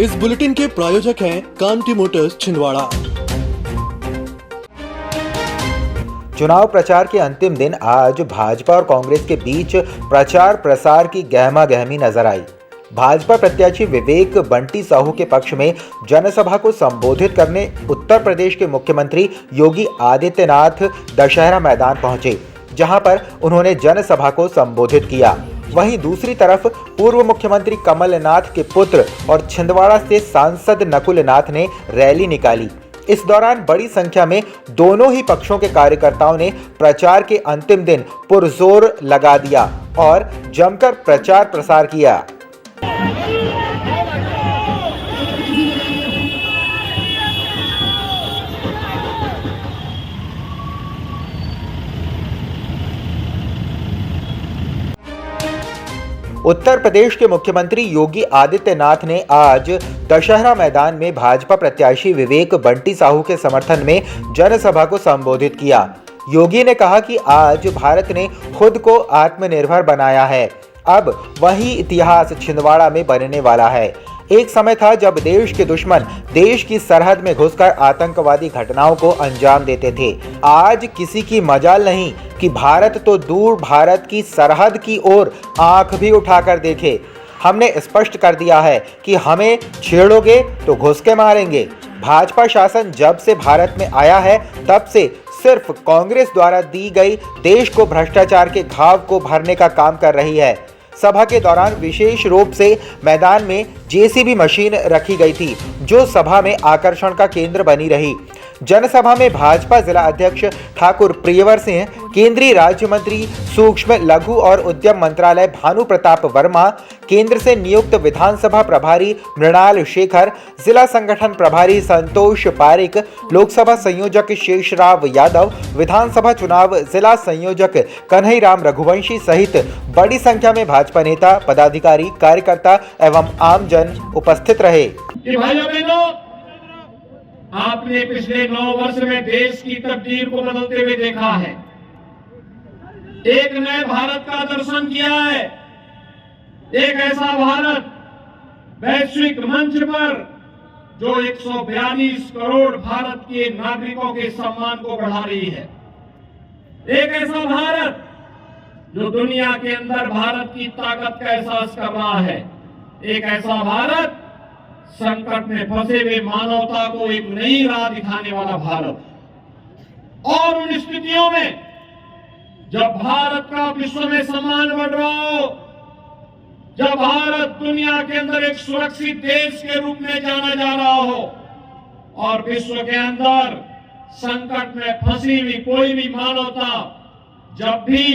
इस बुलेटिन के प्रायोजक हैं कांति मोटर्स छिंदवाड़ा। चुनाव प्रचार के अंतिम दिन आज भाजपा और कांग्रेस के बीच प्रचार प्रसार की गहमागहमी नजर आई। भाजपा प्रत्याशी विवेक बंटी साहू के पक्ष में जनसभा को संबोधित करने उत्तर प्रदेश के मुख्यमंत्री योगी आदित्यनाथ दशहरा मैदान पहुंचे, जहां पर उन्होंने जनसभा को संबोधित किया। वहीं दूसरी तरफ पूर्व मुख्यमंत्री कमलनाथ के पुत्र और छिंदवाड़ा से सांसद नकुल नाथ ने रैली निकाली। इस दौरान बड़ी संख्या में दोनों ही पक्षों के कार्यकर्ताओं ने प्रचार के अंतिम दिन पुरजोर लगा दिया और जमकर प्रचार प्रसार किया। उत्तर प्रदेश के मुख्यमंत्री योगी आदित्यनाथ ने आज दशहरा मैदान में भाजपा प्रत्याशी विवेक बंटी साहू के समर्थन में जनसभा को संबोधित किया। योगी ने कहा कि आज भारत ने खुद को आत्मनिर्भर बनाया है, अब वही इतिहास छिंदवाड़ा में बनने वाला है। एक समय था जब देश के दुश्मन देश की सरहद में घुसकर आतंकवादी घटनाओं को अंजाम देते थे। आज किसी की मजाल नहीं कि भारत तो दूर भारत की सरहद की ओर आंख भी उठाकर देखे। हमने स्पष्ट कर दिया है कि हमें छेड़ोगे तो घुस के मारेंगे। भाजपा शासन जब से भारत में आया है तब से सिर्फ कांग्रेस द्वारा दी गई देश को भ्रष्टाचार के घाव को भरने का काम कर रही है। सभा के दौरान विशेष रूप से मैदान में जेसीबी मशीन रखी गई थी, जो सभा में आकर्षण का केंद्र बनी रही। जनसभा में भाजपा जिला अध्यक्ष ठाकुर प्रियवर सिंह, केंद्रीय राज्य मंत्री सूक्ष्म लघु और उद्यम मंत्रालय भानु प्रताप वर्मा, केंद्र से नियुक्त विधानसभा प्रभारी मृणाल शेखर, जिला संगठन प्रभारी संतोष पारिक, लोकसभा संयोजक शेषराव यादव, विधानसभा चुनाव जिला संयोजक कन्हैराम रघुवंशी सहित बड़ी संख्या में भाजपा नेता, पदाधिकारी, कार्यकर्ता एवं आमजन उपस्थित रहे। आपने पिछले 9 वर्ष में देश की तकदीर को बदलते हुए देखा है। एक नए भारत का दर्शन किया है। एक ऐसा भारत वैश्विक मंच पर जो 142 करोड़ भारत के नागरिकों के सम्मान को बढ़ा रही है। एक ऐसा भारत जो दुनिया के अंदर भारत की ताकत का एहसास कर रहा है। एक ऐसा भारत संकट में फंसे हुए मानवता को एक नई राह दिखाने वाला भारत। और उन स्थितियों में जब भारत का विश्व में सम्मान बढ़ रहा हो, जब भारत दुनिया के अंदर एक सुरक्षित देश के रूप में जाना जा रहा हो और विश्व के अंदर संकट में फंसी हुई कोई भी मानवता जब भी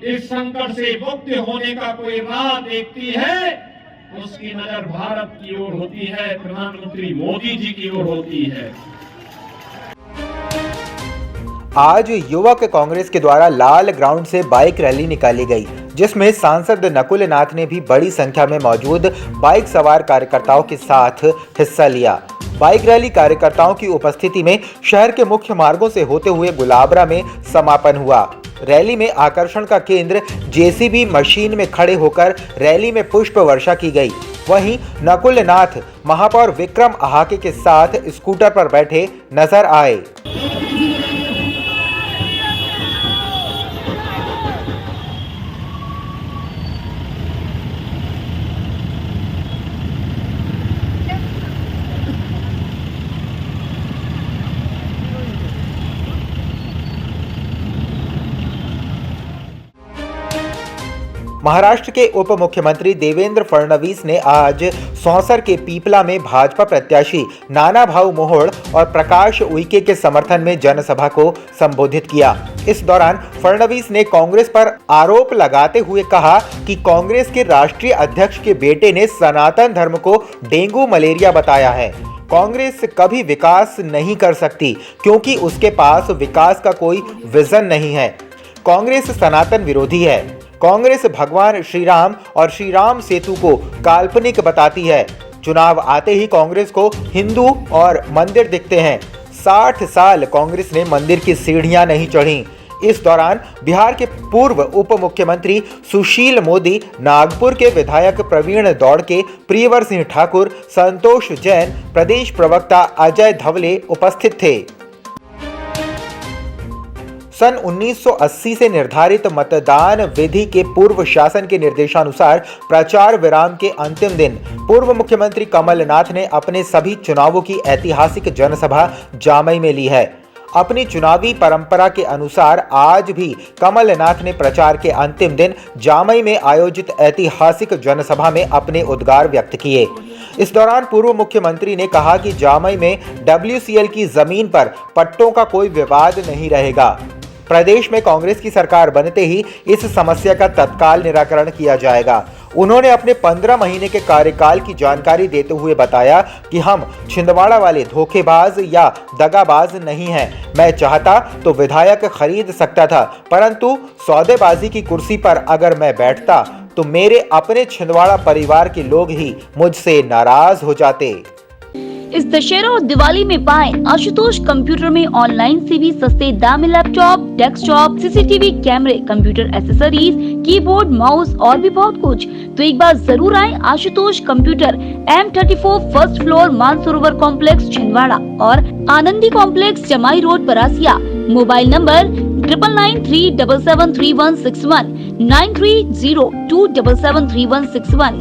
इस संकट से मुक्त होने का कोई राह देखती है, उसकी नजर भारत की ओर होती है, प्रधानमंत्री मोदी जी की ओर होती है। आज युवक कांग्रेस के द्वारा लाल ग्राउंड से बाइक रैली निकाली गई, जिसमें सांसद नकुल नाथ ने भी बड़ी संख्या में मौजूद बाइक सवार कार्यकर्ताओं के साथ हिस्सा लिया। बाइक रैली कार्यकर्ताओं की उपस्थिति में शहर के मुख्य मार्गों से होते हुए गुलाबरा में समापन हुआ। रैली में आकर्षण का केंद्र जेसीबी मशीन में खड़े होकर रैली में पुष्प वर्षा की गई। वहीं नकुल नाथ महापौर विक्रम आहाके के साथ स्कूटर पर बैठे नजर आए। महाराष्ट्र के उप मुख्यमंत्री देवेंद्र फडणवीस ने आज सौंसर के पीपला में भाजपा प्रत्याशी नाना भाऊ मोहोळ और प्रकाश उइके के समर्थन में जनसभा को संबोधित किया। इस दौरान फडणवीस ने कांग्रेस पर आरोप लगाते हुए कहा कि कांग्रेस के राष्ट्रीय अध्यक्ष के बेटे ने सनातन धर्म को डेंगू मलेरिया बताया है। कांग्रेस कभी विकास नहीं कर सकती क्योंकि उसके पास विकास का कोई विजन नहीं है। कांग्रेस सनातन विरोधी है। कांग्रेस भगवान श्री राम और श्री राम सेतु को काल्पनिक बताती है। चुनाव आते ही कांग्रेस को हिंदू और मंदिर दिखते हैं। 60 साल कांग्रेस ने मंदिर की सीढ़ियां नहीं चढ़ी। इस दौरान बिहार के पूर्व उप मुख्यमंत्री सुशील मोदी, नागपुर के विधायक प्रवीण दौड़के, प्रियवर सिंह ठाकुर, संतोष जैन, प्रदेश प्रवक्ता अजय धवले उपस्थित थे। सन 1980 से निर्धारित मतदान विधि के पूर्व शासन के निर्देशानुसार प्रचार विराम के अंतिम दिन पूर्व मुख्यमंत्री कमलनाथ ने अपने सभी चुनावों की ऐतिहासिक जनसभा जामई में ली है। अपनी चुनावी परंपरा के अनुसार आज भी कमलनाथ ने प्रचार के अंतिम दिन जामई में आयोजित ऐतिहासिक जनसभा में अपने उद्गार व्यक्त किए। इस दौरान पूर्व मुख्यमंत्री ने कहा कि जामई में WCL की जमीन पर पट्टों का कोई विवाद नहीं रहेगा। प्रदेश में कांग्रेस की सरकार बनते ही इस समस्या का तत्काल निराकरण किया जाएगा। उन्होंने अपने 15 महीने के कार्यकाल की जानकारी देते हुए बताया कि हम छिंदवाड़ा वाले धोखेबाज या दगाबाज नहीं हैं। मैं चाहता तो विधायक खरीद सकता था, परंतु सौदेबाजी की कुर्सी पर अगर मैं बैठता तो मेरे अपने छिंदवाड़ा परिवार के लोग ही मुझसे नाराज हो जाते। इस दशहरा और दिवाली में पाएं आशुतोष कंप्यूटर में ऑनलाइन से भी सस्ते दाम में लैपटॉप, डेस्कटॉप, CCTV कैमरे, कंप्यूटर एक्सेसरीज, कीबोर्ड, माउस और भी बहुत कुछ। तो एक बार जरूर आएं Ashutosh computer, M34 first floor, Mansarovar complex Chhindwara और आनंदी कॉम्प्लेक्स, जमाई road, Parasia. Mobile number 9993773161, 9302773161।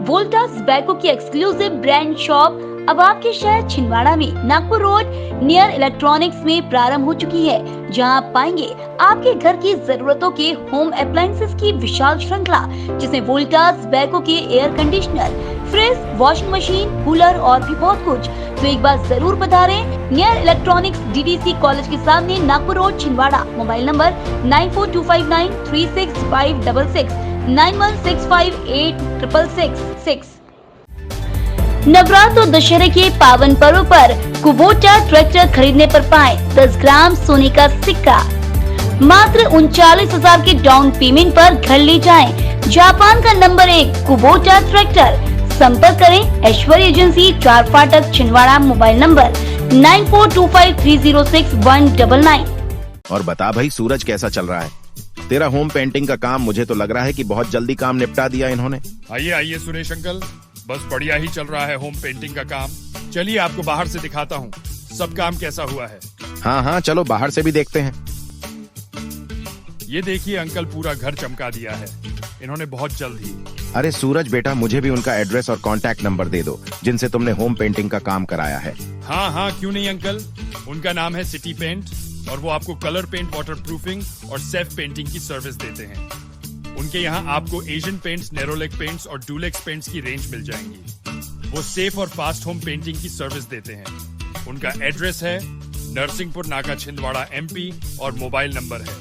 Voltas बैको की एक्सक्लूसिव ब्रांड शॉप अब आपके शहर छिंदवाड़ा में नागपुर रोड नियर इलेक्ट्रॉनिक्स में प्रारंभ हो चुकी है, जहां आप पाएंगे आपके घर की जरूरतों के होम अप्लायंसेस की विशाल श्रृंखला, जिसमें वोल्टास बैको के air conditioner, fridge, washing machine, cooler और भी बहुत कुछ। तो एक बार जरूर पधारें नियर इलेक्ट्रॉनिक्स DDC कॉलेज के सामने Nagpur road Chhindwara. Mobile number 9425936566, 91658666। Navratra और दशहरे के पावन पर्व पर कुबोटा ट्रैक्टर खरीदने पर पाएं 10 ग्राम सोने का सिक्का। मात्र 39,000 के डाउन पेमेंट पर घर ले जाएं। जापान का नंबर 1 कुबोटा ट्रैक्टर। संपर्क करें ऐश्वर्य एजेंसी, 4 फाटक छिंदवाड़ा। Mobile number 9425306199। और बता भाई सूरज कैसा चल रहा है? तेरा होम पेंटिंग का काम मुझे तो लग रहा है कि बहुत जल्दी काम निपटा दिया इन्होंने। आइए आइए सुरेश अंकल, बस बढ़िया ही चल रहा है होम पेंटिंग का काम। चलिए आपको बाहर से दिखाता हूँ सब काम कैसा हुआ है। हाँ हाँ चलो बाहर से भी देखते हैं। ये देखिए अंकल, पूरा घर चमका दिया है इन्होंने बहुत जल्द ही। अरे सूरज बेटा, मुझे भी उनका एड्रेस और कांटेक्ट नंबर दे दो जिनसे तुमने होम पेंटिंग का काम कराया है। हाँ हाँ क्यों नहीं अंकल, उनका नाम है सिटी पेंट और वो आपको कलर पेंट, वाटर प्रूफिंग और सेल्फ पेंटिंग की सर्विस देते हैं। उनके यहाँ आपको एशियन पेंट्स, नेरोलेक पेंट्स और डुलेक्स पेंट्स की रेंज मिल जाएंगी। वो सेफ और फास्ट होम पेंटिंग की सर्विस देते हैं। उनका एड्रेस है नरसिंहपुर नाका, छिंदवाड़ा MP और मोबाइल नंबर है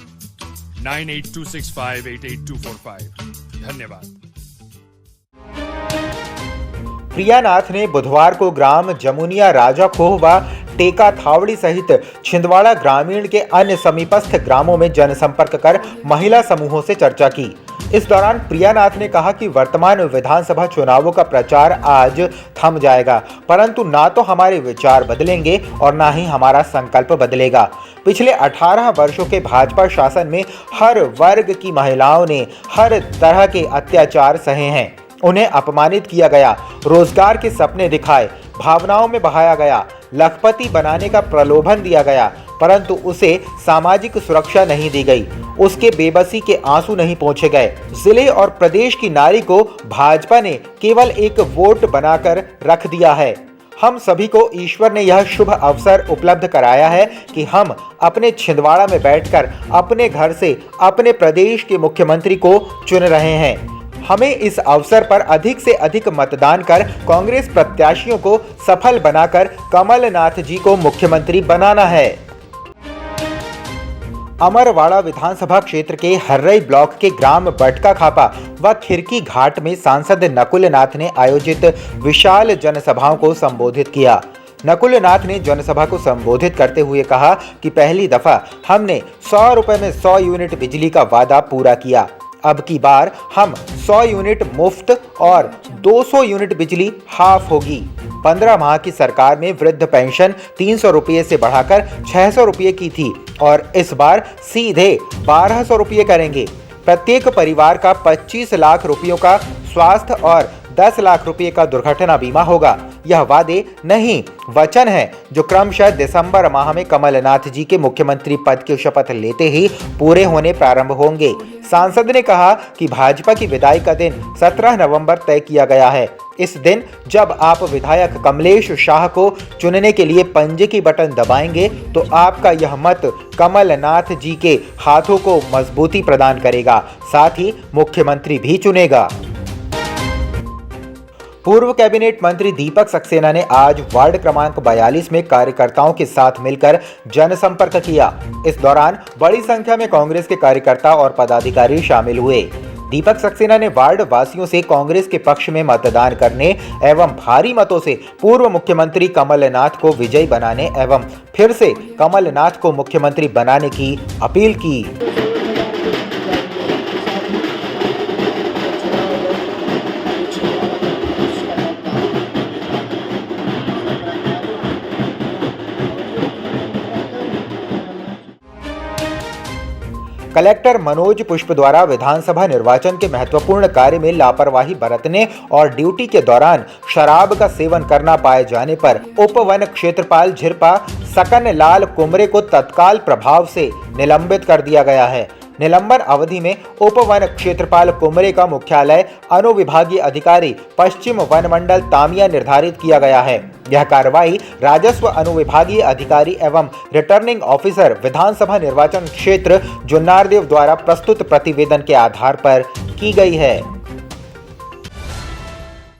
9826588245। धन्यवाद। प्रियानाथ ने बुधवार को ग्राम जमुनिया, राजा खोह व टेका थावड़ी सहित छिंदवाड़ा ग्रामीण के अन्य समीपस्थ ग्रामों में जनसंपर्क कर महिला समूहों से चर्चा की। इस दौरान प्रियानाथ ने कहा कि वर्तमान विधानसभा चुनावों का प्रचार आज थम जाएगा, परंतु ना तो हमारे विचार बदलेंगे और ना ही हमारा संकल्प बदलेगा। पिछले 18 वर्षों के भाजपा शासन में हर वर्ग की महिलाओं ने हर तरह के अत्याचार सहे हैं। उन्हें अपमानित किया गया, रोजगार के सपने दिखाए, भावनाओं में बहाया गया, लखपति बनाने का प्रलोभन दिया गया, परंतु उसे सामाजिक सुरक्षा नहीं दी गई, उसके बेबसी के आंसू नहीं पोंछे गए। जिले और प्रदेश की नारी को भाजपा ने केवल एक वोट बनाकर रख दिया है। हम सभी को ईश्वर ने यह शुभ अवसर उपलब्ध कराया है कि हम अपने छिंदवाड़ा में बैठकर अपने घर से अपने प्रदेश के मुख्यमंत्री को चुन रहे हैं। हमें इस अवसर पर अधिक से अधिक मतदान कर कांग्रेस प्रत्याशियों को सफल बनाकर कमलनाथ जी को मुख्यमंत्री बनाना है। अमरवाड़ा विधानसभा क्षेत्र के हर्रई ब्लॉक के ग्राम बटका खापा व खिरकी घाट में सांसद नकुल नाथ ने आयोजित विशाल जनसभाओं को संबोधित किया। नकुल नाथ ने जनसभा को संबोधित करते हुए कहा कि पहली दफा हमने 100 रुपए में 100 यूनिट बिजली का वादा पूरा किया। अब की बार हम 100 यूनिट मुफ्त और 200 यूनिट बिजली हाफ होगी। 15 माह की सरकार में वृद्ध पेंशन 300 रुपये से बढ़ाकर 600 रुपये की थी और इस बार सीधे 1200 रुपये करेंगे। प्रत्येक परिवार का 25 लाख रुपयों का स्वास्थ्य और 10 लाख रुपये का दुर्घटना बीमा होगा। यह वादे नहीं, वचन है जो क्रमशः दिसंबर माह में कमलनाथ जी के मुख्यमंत्री पद की शपथ लेते ही पूरे होने प्रारंभ होंगे। सांसद ने कहा कि भाजपा की विदाई का दिन 17 नवंबर तय किया गया है। इस दिन जब आप विधायक कमलेश शाह को चुनने के लिए पंजे की बटन दबाएंगे तो आपका यह मत कमलनाथ जी के हाथों को मजबूती प्रदान करेगा, साथ ही मुख्यमंत्री भी चुनेगा। पूर्व कैबिनेट मंत्री दीपक सक्सेना ने आज वार्ड क्रमांक 42 में कार्यकर्ताओं के साथ मिलकर जनसंपर्क किया। इस दौरान बड़ी संख्या में कांग्रेस के कार्यकर्ता और पदाधिकारी शामिल हुए। दीपक सक्सेना ने वार्ड वासियों से कांग्रेस के पक्ष में मतदान करने एवं भारी मतों से पूर्व मुख्यमंत्री कमलनाथ को विजयी बनाने एवं फिर से कमलनाथ को मुख्यमंत्री बनाने की अपील की। कलेक्टर मनोज पुष्प द्वारा विधानसभा निर्वाचन के महत्वपूर्ण कार्य में लापरवाही बरतने और ड्यूटी के दौरान शराब का सेवन करना पाए जाने पर उप वन क्षेत्रपाल झिरपा सकन लाल कुमरे को तत्काल प्रभाव से निलंबित कर दिया गया है। निलंबन अवधि में उप वन क्षेत्रपाल कुमरे का मुख्यालय अनुविभागीय अधिकारी पश्चिम वन मंडल तामिया निर्धारित किया गया है। यह कार्रवाई राजस्व अनुविभागीय अधिकारी एवं रिटर्निंग ऑफिसर विधानसभा निर्वाचन क्षेत्र जुन्नारदेव द्वारा प्रस्तुत प्रतिवेदन के आधार पर की गई है।